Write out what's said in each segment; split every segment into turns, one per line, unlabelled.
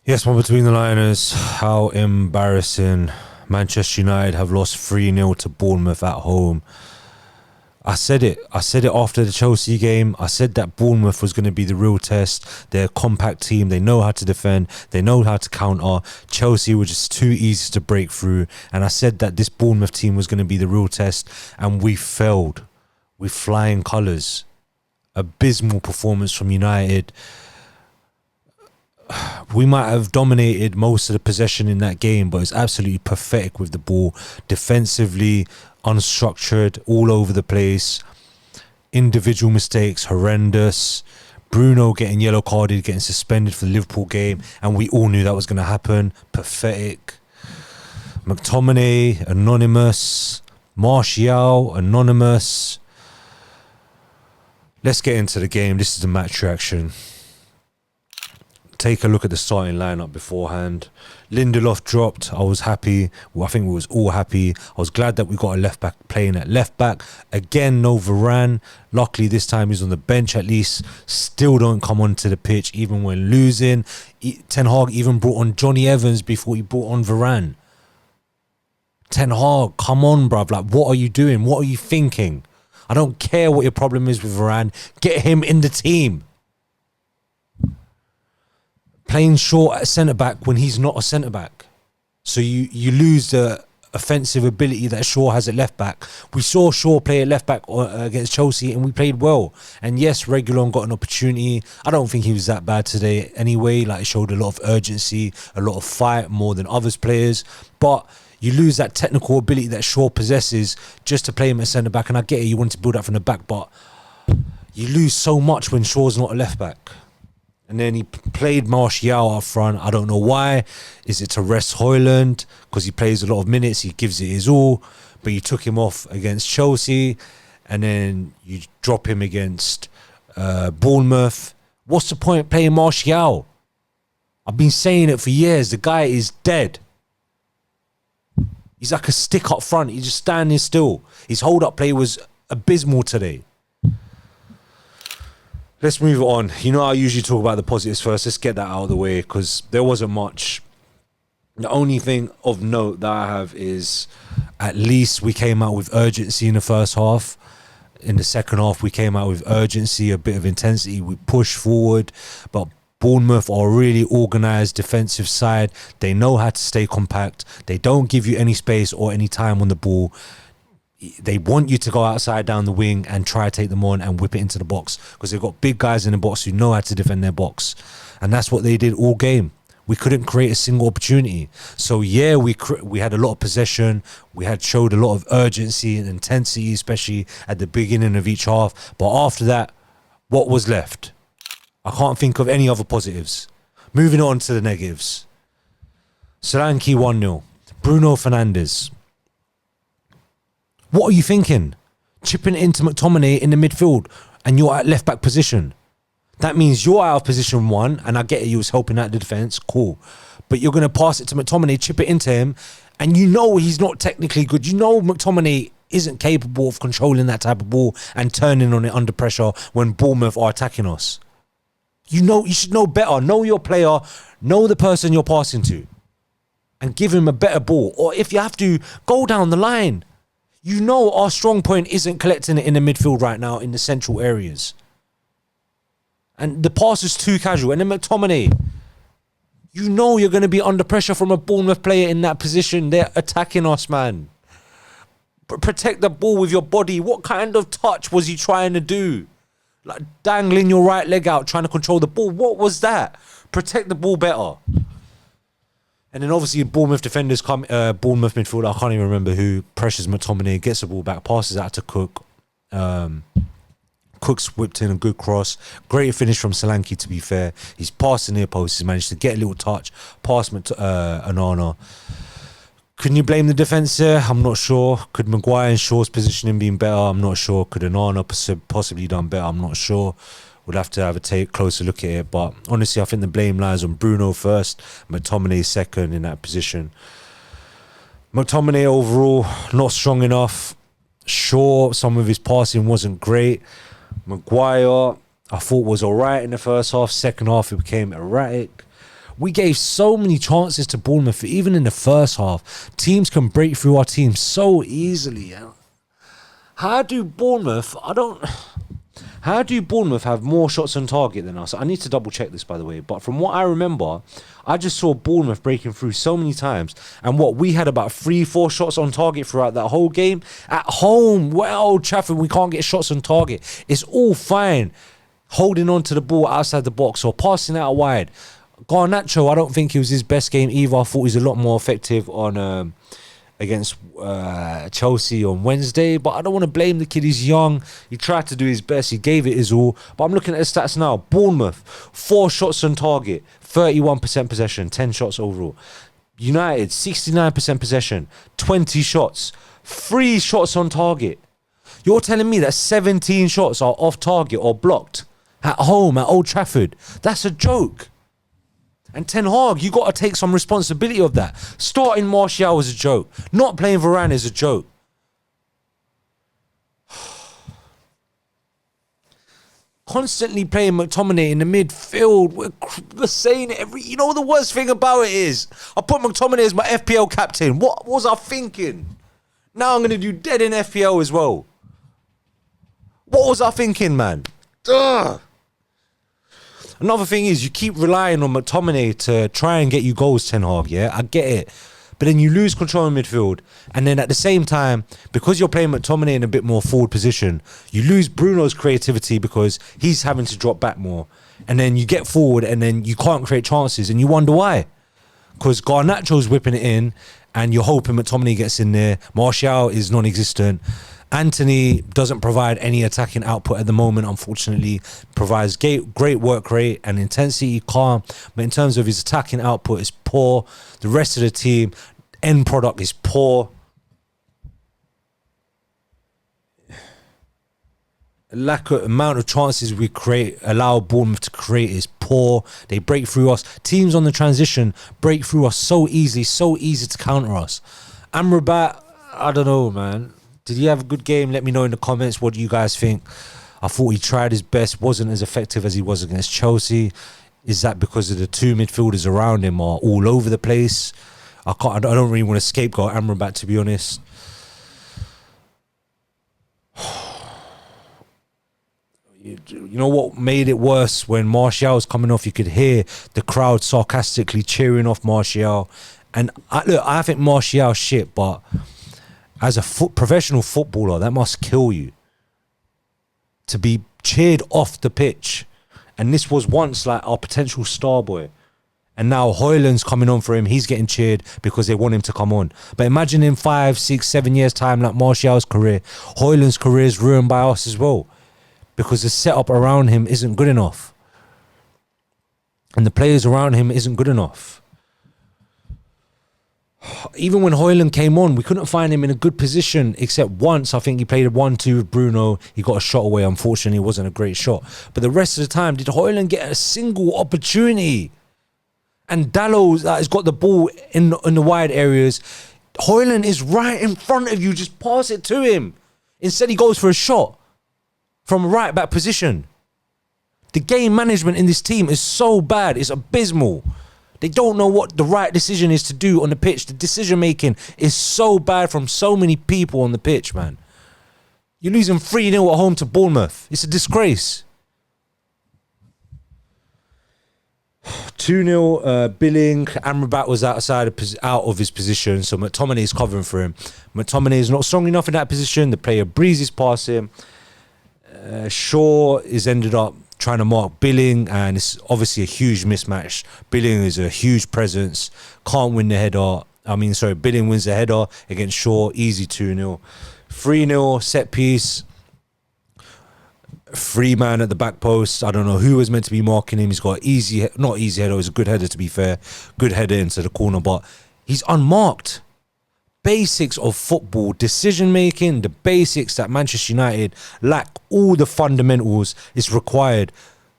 Yes, one between the liners. How embarrassing. Manchester United have lost 3-0 to Bournemouth at home. I said it after the Chelsea game. I said that Bournemouth was going to be the real test. They're a compact team. They know how to defend. They know how to counter. Chelsea were just too easy to break through. And I said that this Bournemouth team was going to be the real test. And we failed with flying colours. Abysmal performance from United. We might have dominated most of the possession in that game, but it's absolutely pathetic with the ball. Defensively, unstructured, all over the place. Individual mistakes, horrendous. Bruno getting yellow carded, getting suspended for the Liverpool game, and we all knew that was going to happen. Pathetic. McTominay, anonymous. Martial, anonymous. Let's get into the game. This is the match reaction. Take a look at the starting lineup beforehand. Lindelof dropped. I was happy. Well, I think we was all happy. I was glad that we got a left back playing at left back. Again, no Varane. Luckily, this time he's on the bench at least. Still don't come onto the pitch even when losing. Ten Hag even brought on Johnny Evans before he brought on Varane. Ten Hag, come on, bruv. Like, what are you doing? What are you thinking? I don't care what your problem is with Varane. Get him in the team. Playing short at centre-back when he's not a centre-back. So you lose the offensive ability that Shaw has at left-back. We saw Shaw play at left-back against Chelsea and we played well. And yes, Reguilon got an opportunity. I don't think he was that bad today anyway. Like, it showed a lot of urgency, a lot of fight, more than others players. But you lose that technical ability that Shaw possesses just to play him at centre-back. And I get it, you want to build up from the back, but you lose so much when Shaw's not a left-back. And then he played Martial up front. I don't know why. Is it to rest Højlund? Because he plays a lot of minutes. He gives it his all. But you took him off against Chelsea. And then you drop him against Bournemouth. What's the point playing Martial? I've been saying it for years. The guy is dead. He's like a stick up front. He's just standing still. His hold-up play was abysmal today. Let's move on. You know, I usually talk about the positives first. Let's get that out of the way because there wasn't much. The only thing of note that I have is at least we came out with urgency in the first half. In the second half, we came out with urgency, a bit of intensity. We pushed forward, but Bournemouth are a really organised defensive side. They know how to stay compact. They don't give you any space or any time on the ball. They want you to go outside down the wing and try to take them on and whip it into the box because they've got big guys in the box who know how to defend their box. And that's what they did all game. We couldn't create a single opportunity. So yeah, we had a lot of possession. We had showed a lot of urgency and intensity, especially at the beginning of each half. But after that, what was left? I can't think of any other positives. Moving on to the negatives. Solanke 1-0. Bruno Fernandes. What are you thinking? Chipping it into McTominay in the midfield and you're at left-back position. That means you're out of position one, and I get it, you was helping out the defence, cool. But you're going to pass it to McTominay, chip it into him, and you know he's not technically good. You know McTominay isn't capable of controlling that type of ball and turning on it under pressure when Bournemouth are attacking us. You should know better. Know your player, know the person you're passing to, and give him a better ball. Or if you have to, go down the line. You know our strong point isn't collecting it in the midfield right now in the central areas. And the pass is too casual. And then McTominay, you know you're going to be under pressure from a Bournemouth player in that position. They're attacking us, man. Protect the ball with your body. What kind of touch was he trying to do? Like dangling your right leg out, trying to control the ball. What was that? Protect the ball better. And then obviously Bournemouth defenders come, Bournemouth midfielder, I can't even remember who, pressures McTominay, gets the ball back, passes out to Cook. Cook's whipped in a good cross. Great finish from Solanke, to be fair. He's passed the near post. He's managed to get a little touch, pass Onana. Couldn't you blame the defence there? I'm not sure. Could Maguire and Shaw's positioning been better? I'm not sure. Could Onana possibly done better? I'm not sure. We'll have to have a closer look at it. But honestly, I think the blame lies on Bruno first, McTominay second in that position. McTominay overall, not strong enough. Sure, some of his passing wasn't great. Maguire, I thought was alright in the first half. Second half, it became erratic. We gave so many chances to Bournemouth, even in the first half. Teams can break through our team so easily. How do Bournemouth have more shots on target than us? I need to double check this, by the way. But from what I remember, I just saw Bournemouth breaking through so many times. And we had about 3-4 shots on target throughout that whole game. At home, Old Trafford, we can't get shots on target. It's all fine holding on to the ball outside the box or passing out wide. Garnacho, I don't think he was his best game either. I thought he was a lot more effective on against Chelsea on Wednesday, but I don't want to blame the kid. He's young. He tried to do his best. He gave it his all. But I'm looking at the stats now. Bournemouth, 4 shots on target, 31% possession, 10 shots overall. United, 69% possession, 20 shots, 3 shots on target. You're telling me that 17 shots are off target or blocked at home at Old Trafford? That's a joke. And Ten Hag, you got to take some responsibility of that. Starting Martial was a joke. Not playing Varane is a joke. Constantly playing McTominay in the midfield. We're saying it every... You know what the worst thing about it is? I put McTominay as my FPL captain. What was I thinking? Now I'm going to do dead in FPL as well. What was I thinking, man? Ugh. Another thing is you keep relying on McTominay to try and get you goals, Ten Hag, yeah? I get it. But then you lose control in midfield. And then at the same time, because you're playing McTominay in a bit more forward position, you lose Bruno's creativity because he's having to drop back more. And then you get forward and then you can't create chances and you wonder why. Because Garnacho's whipping it in and you're hoping McTominay gets in there. Martial is non-existent. Anthony doesn't provide any attacking output at the moment, unfortunately. Provides great work rate and intensity, calm. But in terms of his attacking output, it's poor. The rest of the team, end product is poor. Amount of chances we allow Bournemouth to create is poor. They break through us. Teams on the transition break through us so easy to counter us. Amrabat, I don't know, man. Did he have a good game? Let me know in the comments. What do you guys think? I thought he tried his best, wasn't as effective as he was against Chelsea. Is that because of the 2 midfielders around him are all over the place? I don't really want to scapegoat Amrabat, to be honest. You know what made it worse? When Martial was coming off, you could hear the crowd sarcastically cheering off Martial. And I think Martial's shit, but as a professional footballer, that must kill you to be cheered off the pitch. And this was once like our potential star boy. And now Højlund's coming on for him. He's getting cheered because they want him to come on. But imagine in 5, 6, 7 years' time, like Martial's career, Højlund's career is ruined by us as well. Because the setup around him isn't good enough. And the players around him isn't good enough. Even when Højlund came on, we couldn't find him in a good position, except once. I think he played a 1-2 with Bruno. He got a shot away. Unfortunately, it wasn't a great shot. But the rest of the time, did Højlund get a single opportunity? And Dalot has got the ball in the wide areas. Højlund is right in front of you. Just pass it to him. Instead, he goes for a shot from a right-back position. The game management in this team is so bad. It's abysmal. They don't know what the right decision is to do on the pitch. The decision-making is so bad from so many people on the pitch, man. You're losing 3-0 at home to Bournemouth. It's a disgrace. 2-0 Billing. Amrabat was out of his position, so McTominay is covering for him. McTominay is not strong enough in that position. The player breezes past him. Shaw is ended up trying to mark Billing, and it's obviously a huge mismatch. Billing is a huge presence, can't win the header. Billing wins the header against Shaw, easy 2-0. 3-0 set piece. 3-man at the back post. I don't know who was meant to be marking him. He's got not easy header, it was a good header, to be fair. Good header into the corner, but he's unmarked. Basics of football, decision making, the basics that Manchester United lack, all the fundamentals is required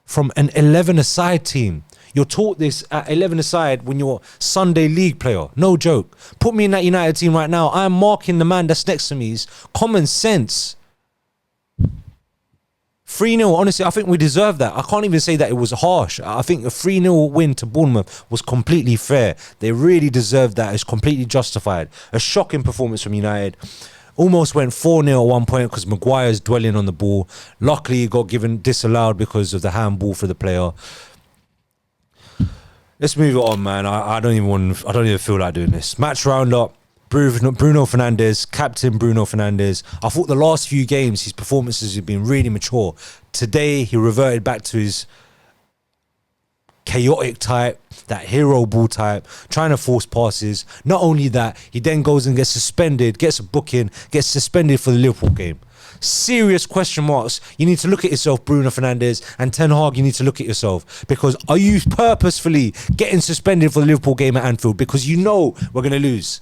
from an 11-a-side team. You're taught this at 11 aside when you're Sunday league player. No joke. Put me in that United team right now. I'm marking the man that's next to me. It's common sense. 3-0, honestly, I think we deserve that. I can't even say that it was harsh. I think a 3-0 win to Bournemouth was completely fair. They really deserved that. It's completely justified. A shocking performance from United. Almost went 4-0 at one point because Maguire's dwelling on the ball. Luckily, he got disallowed because of the handball for the player. Let's move it on, man. I don't even feel like doing this. Match roundup. Bruno Fernandes, captain Bruno Fernandes. I thought the last few games his performances have been really mature. Today he reverted back to his chaotic type, that hero ball type, trying to force passes. Not only that, he then goes and gets suspended, gets a booking, gets suspended for the Liverpool game. Serious question marks. You need to look at yourself, Bruno Fernandes, and Ten Hag, you need to look at yourself, because are you purposefully getting suspended for the Liverpool game at Anfield because you know we're going to lose?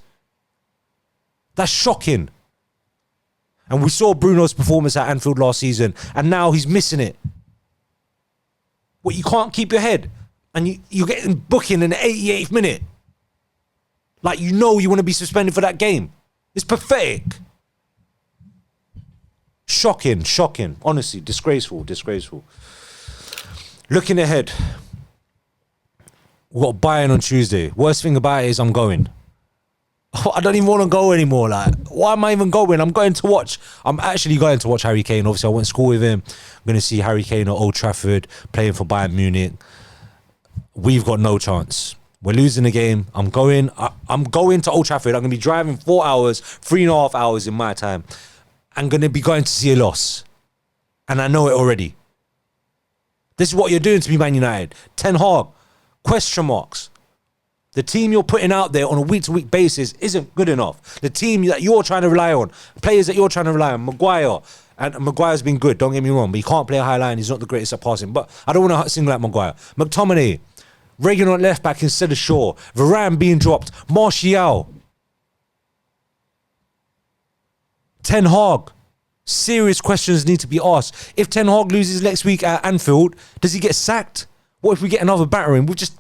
That's shocking. And we saw Bruno's performance at Anfield last season, and now he's missing it. What, you can't keep your head, and you're getting booking in the 88th minute. Like, you know you want to be suspended for that game. It's pathetic. Shocking. Honestly, disgraceful. Looking ahead, we've got Bayern on Tuesday. Worst thing about it is I'm going. I don't even want to go anymore. Like, why am I even going? I'm actually going to watch Harry Kane. Obviously, I went to school with him. I'm going to see Harry Kane at Old Trafford playing for Bayern Munich. We've got no chance. We're losing the game. I'm going to Old Trafford. I'm going to be driving 4 hours, 3.5 hours in my time. I'm going to be going to see a loss. And I know it already. This is what you're doing to me, Man United. Ten Hag, question marks. The team you're putting out there on a week-to-week basis isn't good enough. The team that you're trying to rely on, players that you're trying to rely on, Maguire, and Maguire's been good, don't get me wrong, but he can't play a high line, he's not the greatest at passing, but I don't want to single out Maguire. McTominay, Regan on left back instead of Shaw, Varane being dropped, Martial. Ten Hag, serious questions need to be asked. If Ten Hag loses next week at Anfield, does he get sacked? What if we get another battering? We've just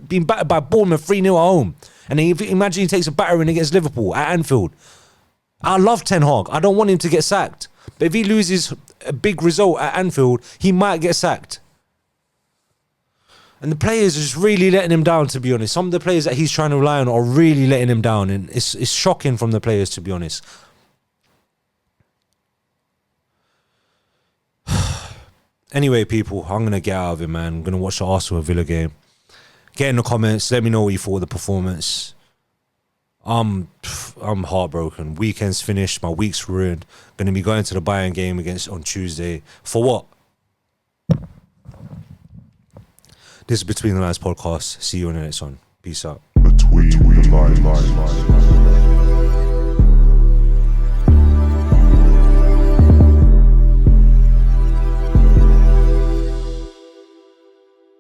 been battered by Bournemouth 3-0 at home. And then imagine he takes a battering against Liverpool at Anfield. I love Ten Hag. I don't want him to get sacked. But if he loses a big result at Anfield, he might get sacked. And the players are just really letting him down, to be honest. Some of the players that he's trying to rely on are really letting him down. And it's shocking from the players, to be honest. Anyway, people, I'm going to get out of it, man. I'm going to watch the Arsenal Villa game. Get in the comments. Let me know what you thought of the performance. I'm heartbroken. Weekend's finished. My week's ruined. Going to be going to the Bayern game on Tuesday. For what? This is Between the Lines podcast. See you on the next one. Peace out. Between the Lines.